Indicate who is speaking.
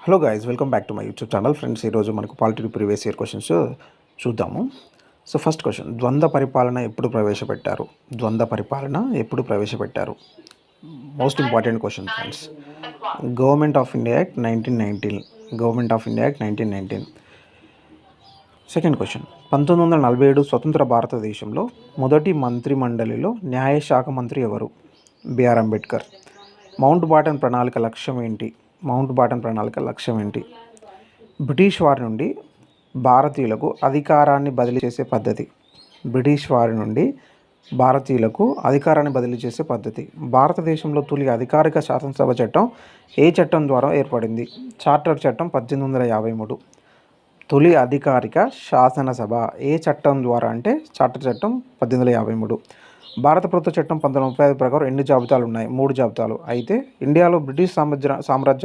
Speaker 1: Hello guys, welcome back to my YouTube channel. Friends, ఈరోజు మనకు polity previous year questions చూద్దాము. So first question, ద్వంద్వ పరిపాలన ఎప్పుడు ప్రవేశపెట్టారు? Most important question friends. Government of India act 1919. Second question, 1947 స్వతంత్ర భారతదేశంలో మొదటి మంత్రిమండలిలో న్యాయశాఖ మంత్రి ఎవరు? బిఆర్ అంబేద్కర్. మౌంట్ బాటన్ ప్రణాళిక లక్ష్యం ఏంటి? బ్రిటిష్ వారి నుండి భారతీయులకు అధికారాన్ని బదిలీ చేసే పద్ధతి. భారతదేశంలో తొలి అధికారిక శాసనసభ చట్టం ఏ చట్టం ద్వారా ఏర్పడింది? చార్టర్ చట్టం 1853. తొలి అధికారిక శాసనసభ ఏ చట్టం ద్వారా అంటే చార్టర్ చట్టం 1853. భారత ప్రభుత్వ చట్టం 1935 ప్రకారం ఎన్ని జాబితాలు ఉన్నాయి? 3 జాబితాలు. అయితే ఇండియాలో బ్రిటిష్ సామ్రాజ్యం